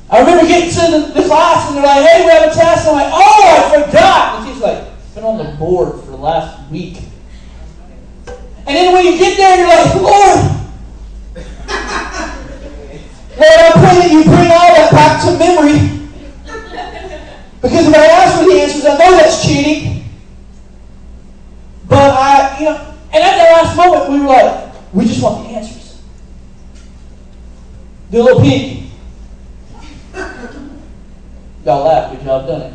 I remember getting to the class and they're like, hey, we have a test. And I'm like, oh, I forgot. And she's like, it's been on the board for the last week. And then when you get there, you're like, Lord, I pray that you bring all that back to memory. Because if I ask for the answers, I know that's cheating. But and at that last moment, we were like, we just want the answers. Do a little peek. Y'all laugh, good job done it.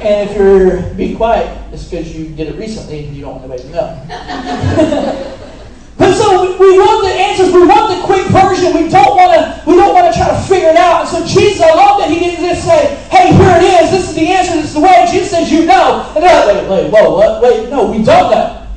And if you're being quiet, it's because you did it recently and you don't want anybody to know. But so we want the answers, we want the quick version, we don't want to try to figure it out. And so Jesus, I love that he didn't just say, hey, here it is, this is the answer, this is the way. Jesus says, you know. And they're like, wait, whoa, what? Wait, no, we don't know.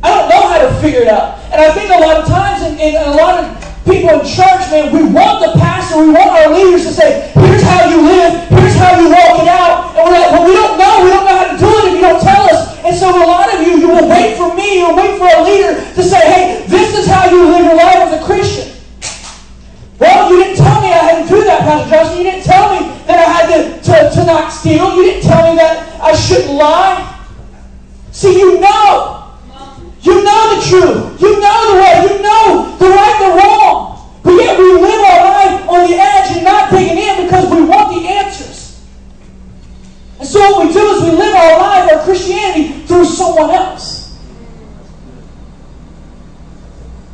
I don't know how to figure it out. And I think a lot of times, and a lot of people in church, man, we want the pastor, we want our leaders to say, here's how you live, here's how you walk it out. And we're like, well, we don't know how to do it if you don't tell us. And so a lot of you will wait for me, you'll wait for a leader to say, hey, this is how you live your life as a Christian. Well, you didn't tell me I had to do that, Pastor Justin. You didn't tell me that I had to not steal. You didn't tell me that I shouldn't lie. See, you know. You know the truth. You know the way. You know the right and the wrong. But yet we live our life on the edge and not digging in because we want the answers. And so what we do is we live our life, our Christianity, through someone else.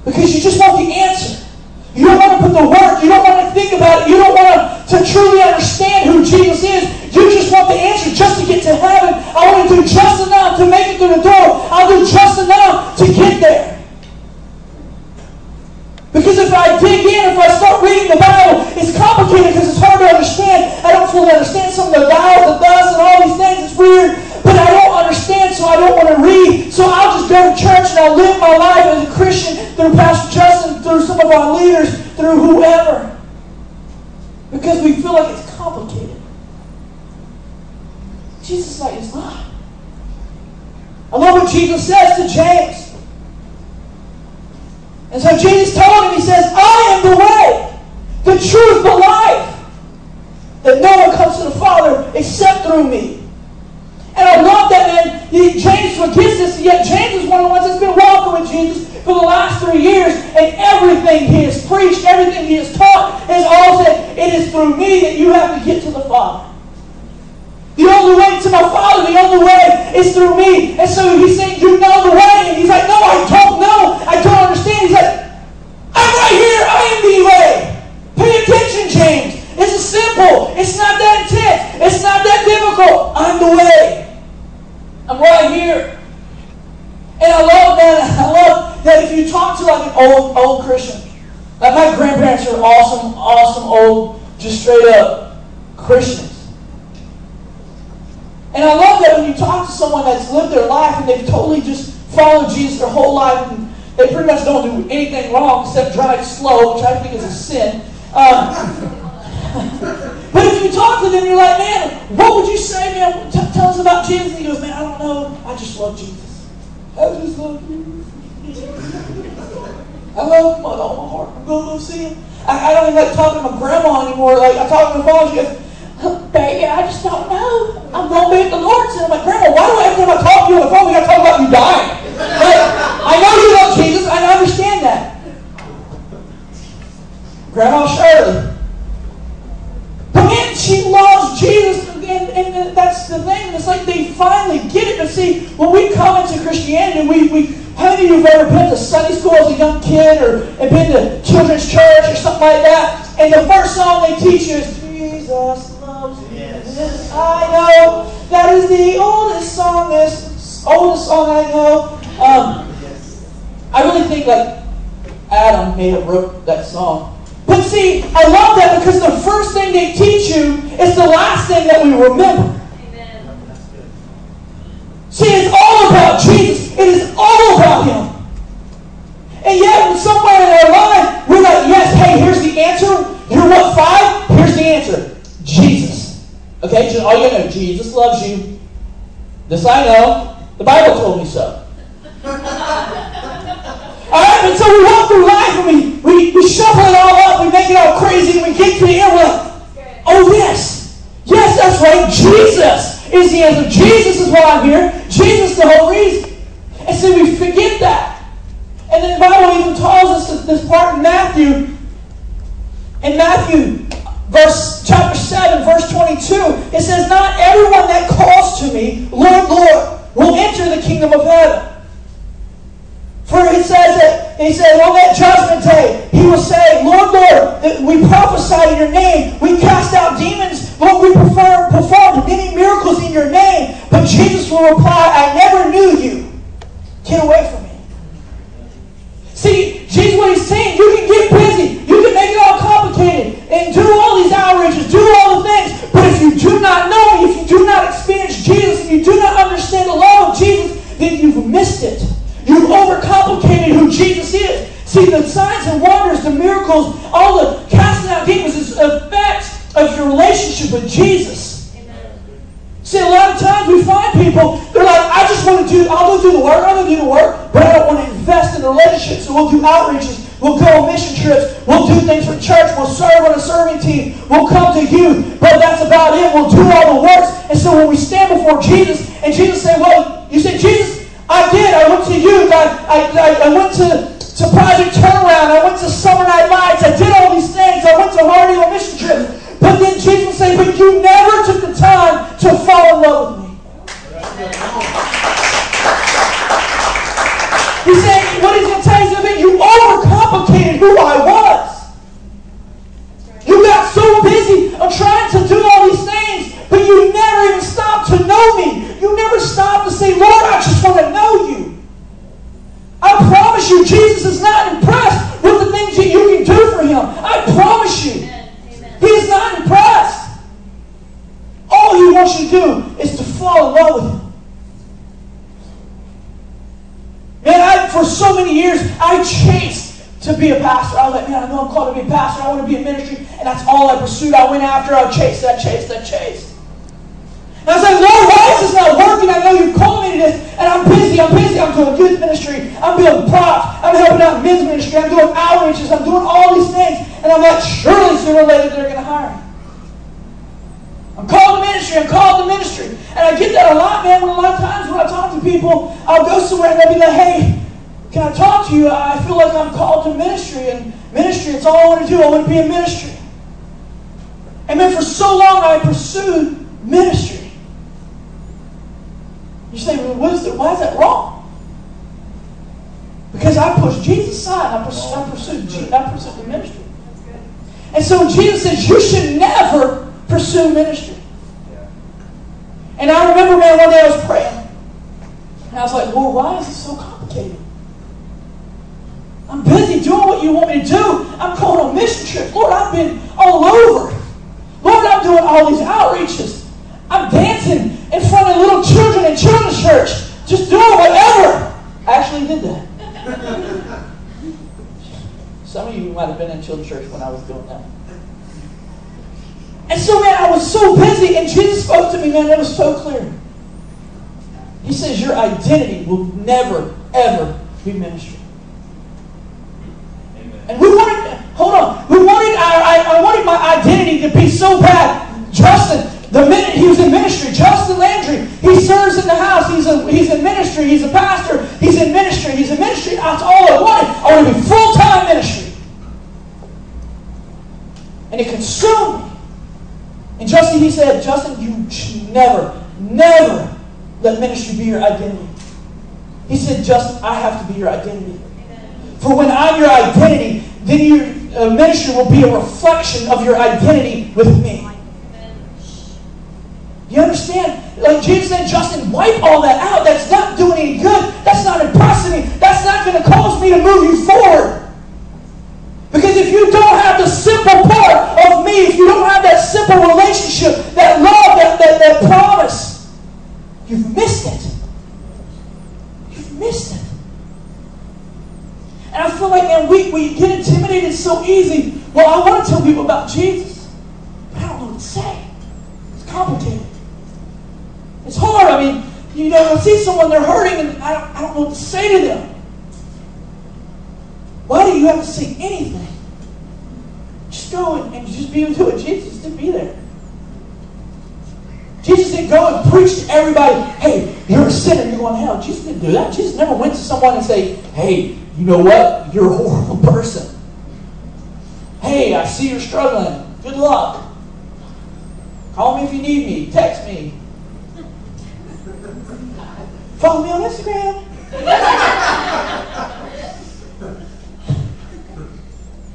Because you just want the answer. You don't want to put the work. You don't want to think about it. You don't want to truly understand who Jesus is. You just want the answer just to get to heaven. I want to do just enough to make it through the door. I'll do just enough to get there. Because if I dig in, if I start reading the Bible, it's complicated because it's hard to understand. I don't fully understand some of the vowels, the thus, and all these things. It's weird. But I don't understand, so I don't want to read. So I'll just go to church and I'll live my life as a Christian through Pastor Justin, through some of our leaders, through whoever. Because we feel like it's complicated. Jesus is like, it's not. I love what Jesus says to James. And so Jesus told him, he says, I am the way, the truth, the life. That no one comes to the Father except through me. And I love that, man. James forgets this, yet James is one of the ones that's been walking with Jesus for the last 3 years, and everything he has preached, everything he has taught, has all said, it is through me that you have to get to the Father. The only way to my Father, the only way is through me. And so he's saying, you know the way. And he's like, no, I don't know. I don't understand. He's like, I'm right here. I am the way. Pay attention, James. This is simple. It's not that intense. It's not that difficult. I'm the way. I'm right here. And I love that. I love that if you talk to like an old Christian. Like my grandparents are awesome, old, just straight up Christians. And I love that when you talk to someone that's lived their life and they've totally just followed Jesus their whole life and they pretty much don't do anything wrong except drive slow, which I think is a sin. But if you talk to them, you're like, man, what would you say, man? Tell us about Jesus. And he goes, man, I don't know. I just love Jesus. I just love Jesus. I love him with all my heart. I'm going to go see him. I don't even like talking to my grandma anymore. Like, I talk to my mom, she goes, baby, I just don't know. I'm going to be at the Lord's. And I'm like, Grandma, why do every time I talk to you on the phone, we got to talk about you dying? Like, I know you love Jesus. I understand that. Grandma Shirley. But man, she loves Jesus. And that's the thing. It's like they finally get it. But see, when we come into Christianity, how many of you have ever been to Sunday school as a young kid or have been to children's church or something like that? And the first song they teach you is, Jesus loves you. Yes. I know that is the oldest song I know. I really think like Adam may have wrote that song. But see, I love that because the first thing they teach you is the last thing that we remember. Amen. See, it's all about Jesus. It is all about Him. And yet, somewhere in our life, we're like, yes, hey, here's the answer. You're what, 5? Here's the answer. Jesus. Okay, just all you gotta know, Jesus loves you. This I know. The Bible told me so. Alright, and so we walk through life and we shuffle it all up, we make it all crazy is why I'm here. Jesus is the whole reason. And so we forget that. And then the Bible even tells us this part in Matthew. In Matthew, chapter 7, verse 22, it says, not everyone that calls to me, Lord, Lord, will enter the kingdom of heaven. For it says on that judgment day, he will say, Lord, Lord, we prophesy in your name. We cast out demons. Lord, we performed many miracles in your name. But Jesus will reply, I never knew you. Get away from me. See, Jesus, what he's saying, you can get busy. You can make it all complicated and do all these outreaches, do all the things. But if you do not know me, if you do not experience Jesus, if you do not understand the love of Jesus, then you've missed it. You've overcomplicated who Jesus is. See, the signs and wonders, the miracles, all the casting out demons is effects of your relationship with Jesus. Amen. See, a lot of times we find people, they're like, I'll go do the work, but I don't want to invest in a relationship. So we'll do outreaches, we'll go on mission trips, we'll do things for church, we'll serve on a serving team, we'll come to youth, but that's about it. We'll do all the works. And so when we stand before Jesus, and Jesus said, well, you say, Jesus, I did. I went to youth. I went to Project Turnaround. I went to Summer Night Lights. I did all these things. I went to Hardy on mission trips. But then Jesus would say, but you never took the time to fall in love with me. He's saying, what he's going to tell you is that you overcomplicated who I was. You got so busy of trying to do all these things, but you never even stopped to know me. You never stopped to say, Lord, I just want to know you. I promise you, Jesus is not impressed with the things that you can do for him. I promise you. Amen. He is not impressed. All he wants you to do is to fall in love with him. Man, for so many years, I chased to be a pastor. I was like, man, I know I'm called to be a pastor. I want to be in ministry. And that's all I pursued. I went after. I chased. And I was like, Lord, why is this not working? I know you've called me to this, and I'm busy. I'm doing youth ministry. I'm building props. I'm helping out men's ministry. I'm doing outreaches. I'm doing all these things. And I'm like, surely sooner or later they're going to hire me. I'm called to ministry. And I get that a lot, man. A lot of times when I talk to people, I'll go somewhere and they'll be like, hey, can I talk to you? I feel like I'm called to ministry. And ministry, it's all I want to do. I want to be in ministry. And man, for so long I pursued ministry. You say, well, why is that wrong? Because I pushed Jesus aside. I pursued the ministry. And so Jesus says, you should never pursue ministry. And I remember, man, one day I was praying. And I was like, Lord, why is this so complicated? I'm busy doing what you want me to do. I'm going on mission trips. Lord, I've been all over. Lord, I'm doing all these outreaches. I'm dancing in front of little children in children's church. Just doing whatever. I actually did that. Some of you might have been in children's church when I was doing that. And so, man, I was so busy, and Jesus spoke to me, man, it was so clear. He says, your identity will never, ever be ministry. Amen. And I wanted my identity to be so bad. Justin, the minute he was in ministry, Justin Landry, he serves in the house. He's in ministry. He's a pastor. He's in ministry. That's all I wanted. I wanted to be full-time ministry. And it consumed me. And he said, Justin, you should never, never let ministry be your identity. He said, Justin, I have to be your identity. Amen. For when I'm your identity, then your ministry will be a reflection of your identity with me. You understand? Like Jesus said, Justin, wipe all that out. That's not doing any good. That's not impressing me. That's not going to cause me to move you forward. Because if you don't have the simple part of me, if you don't have that simple relationship, that love, that promise, you've missed it. You've missed it. And I feel like, man, we get intimidated so easy. Well, I want to tell people about Jesus, but I don't know what to say. It's complicated. It's hard. I mean, I see someone, they're hurting, and I don't know what to say to them. Why do you have to say anything? Just go and just be with Jesus to be there. Jesus didn't go and preach to everybody, hey, you're a sinner, you're going to hell. Jesus didn't do that. Jesus never went to someone and say, hey, you know what? You're a horrible person. Hey, I see you're struggling. Good luck. Call me if you need me. Text me. Follow me on Instagram.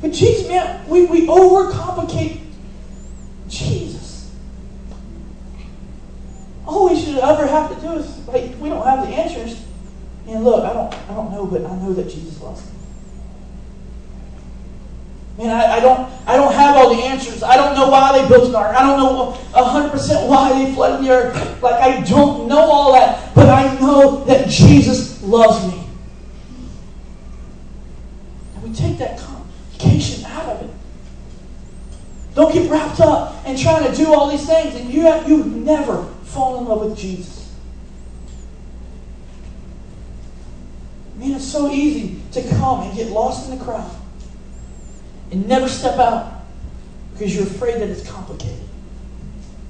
But Jesus, man, we overcomplicate Jesus. All we should ever have to do is, like, we don't have the answers. And look, I don't know, but I know that Jesus loves me. Man, I don't have all the answers. I don't know why they built an ark. I don't know 100% why they flooded the earth. Like, I don't know all that. But I know that Jesus loves me. And we take that complication out of it. Don't get wrapped up in trying to do all these things. And you've never fallen in love with Jesus. Man, it's so easy to come and get lost in the crowd and never step out because you're afraid that it's complicated.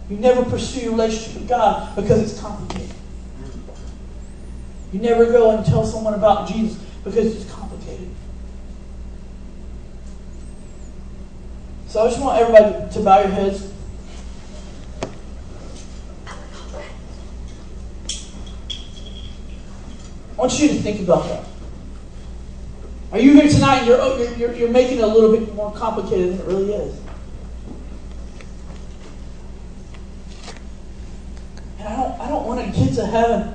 You never pursue your relationship with God because it's complicated. You never go and tell someone about Jesus because it's complicated. So I just want everybody to bow your heads. I want you to think about that. Are you here tonight and you're making it a little bit more complicated than it really is? And I don't want to get to heaven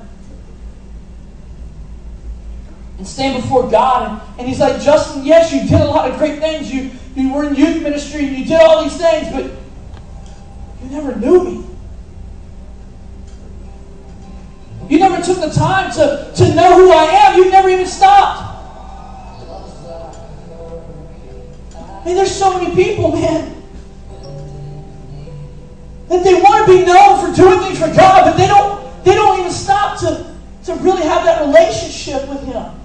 and stand before God and He's like, Justin, yes, you did a lot of great things. You were in youth ministry and you did all these things, but you never knew me. You never took the time to know who I am. You never even stopped. I mean, there's so many people, man, that they want to be known for doing things for God, but they don't even stop to really have that relationship with Him.